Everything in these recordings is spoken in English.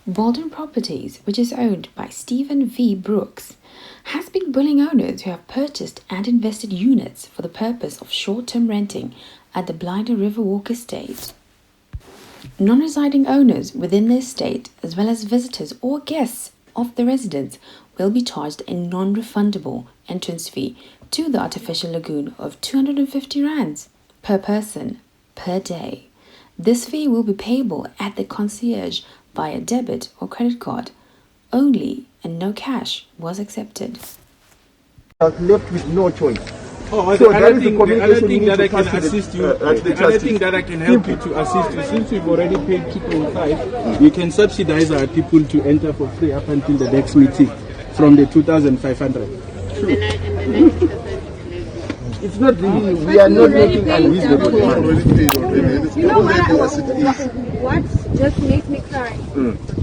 Baldwin Properties, which is owned by Stephen V. Brooks, has been bullying owners who have purchased and invested units for the purpose of short-term renting at the Blydes Riverwalk estate. Non-residing owners within the estate, as well as visitors or guests of the residence, will be charged a non-refundable entrance fee to the artificial lagoon of 250 rands per person per day. This fee will be payable at the concierge via debit or credit card only, and no cash was accepted. Left with no choice. Oh, So the other thing that I can assist you, the other thing that I can help you to assist you, since we've already paid 2.5, we can subsidize our people to enter for free up until the next meeting from the 2,500. It's not really, we are not making unreasonable demand. You know what just makes me cry?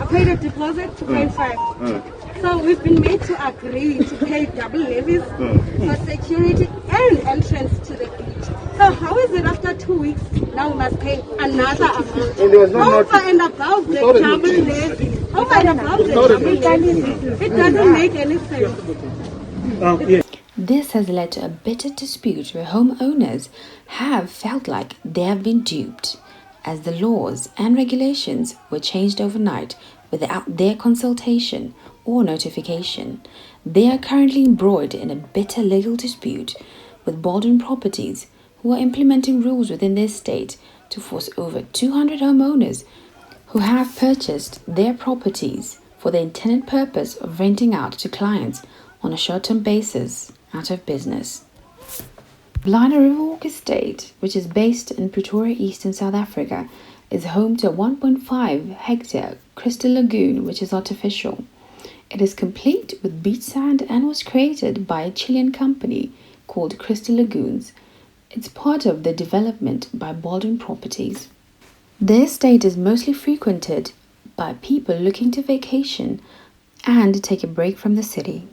I paid a deposit 2.5. So we've been made to agree to pay double levies for security and entrance to the beach. So how is it after 2 weeks now we must pay another amount? And there was no Over and above the double levy. Over and above the double levy. It doesn't make any sense. This has led to a bitter dispute where homeowners have felt like they have been duped, as the laws and regulations were changed overnight without their consultation or notification. They are currently embroiled in a bitter legal dispute with Baldwin Properties, who are implementing rules within their state to force over 200 homeowners who have purchased their properties for the intended purpose of renting out to clients on a short-term basis out of business. Blydes Riverwalk Estate, which is based in Pretoria, Eastern South Africa, is home to a 1.5 hectare crystal lagoon which is artificial. It is complete with beach sand and was created by a Chilean company called Crystal Lagoons. It's part of the development by Baldwin Properties. The estate is mostly frequented by people looking to vacation and take a break from the city.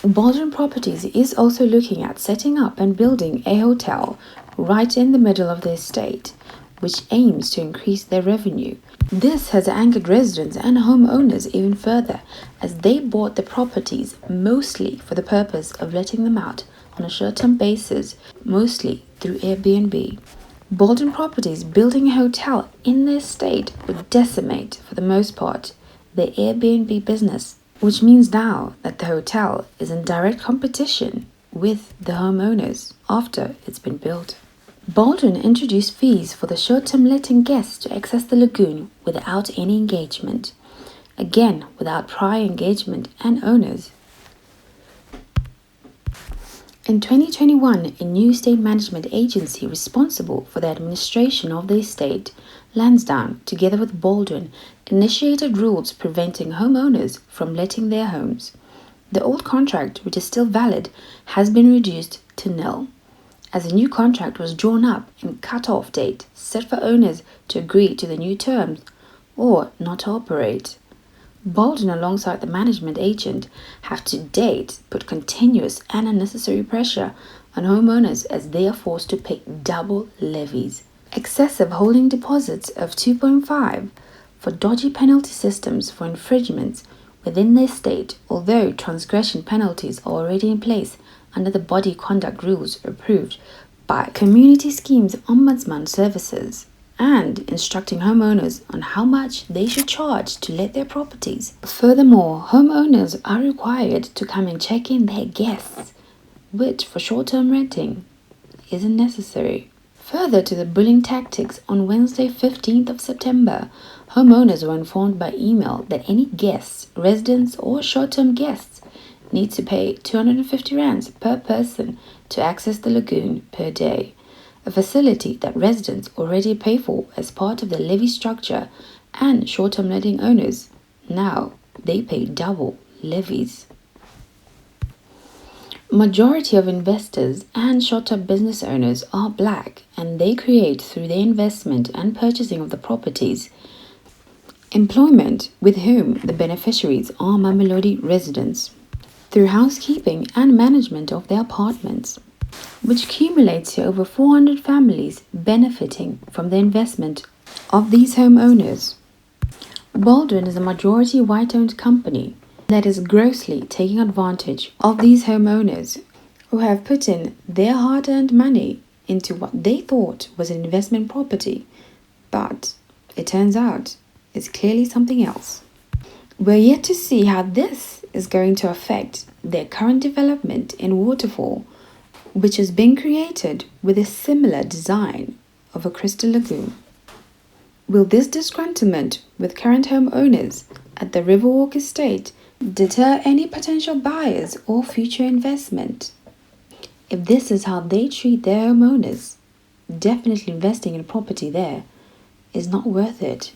Baldwin Properties is also looking at setting up and building a hotel right in the middle of the estate, which aims to increase their revenue. This has angered residents and homeowners even further, as they bought the properties mostly for the purpose of letting them out on a short-term basis, mostly through Airbnb. Baldwin Properties building a hotel in the estate would decimate, for the most part, their Airbnb business, which means now that the hotel is in direct competition with the homeowners after it's been built. Baldwin introduced fees for the short-term letting guests to access the lagoon without any engagement. Again, without prior engagement and owners. In 2021, a new state management agency responsible for the administration of the estate, Lansdowne, together with Baldwin, initiated rules preventing homeowners from letting their homes. The old contract, which is still valid, has been reduced to nil, as a new contract was drawn up and cut-off date set for owners to agree to the new terms or not to operate. Baldwin, alongside the management agent, have to date put continuous and unnecessary pressure on homeowners as they are forced to pay double levies, excessive holding deposits of 2.5 for dodgy penalty systems for infringements within the estate, although transgression penalties are already in place under the body conduct rules approved by Community Schemes Ombudsman Services, and instructing homeowners on how much they should charge to let their properties. Furthermore, homeowners are required to come and check in their guests, which for short-term renting isn't necessary. Further to the bullying tactics, on Wednesday 15th of September, homeowners were informed by email that any guests, residents or short-term guests need to pay 250 rands per person to access the lagoon per day, a facility that residents already pay for as part of the levy structure, and short-term letting owners, now they pay double levies. Majority of investors and short-term business owners are black, and they create through their investment and purchasing of the properties employment, with whom the beneficiaries are Mamelodi residents, through housekeeping and management of their apartments, which accumulates to over 400 families benefiting from the investment of these homeowners. Baldwin is a majority white-owned company that is grossly taking advantage of these homeowners who have put in their hard-earned money into what they thought was an investment property, but it turns out it's clearly something else. We're yet to see how this is going to affect their current development in Waterfall, which has been created with a similar design of a crystal lagoon. Will this disgruntlement with current homeowners at the Riverwalk estate deter any potential buyers or future investment? If this is how they treat their homeowners, definitely investing in property there is not worth it.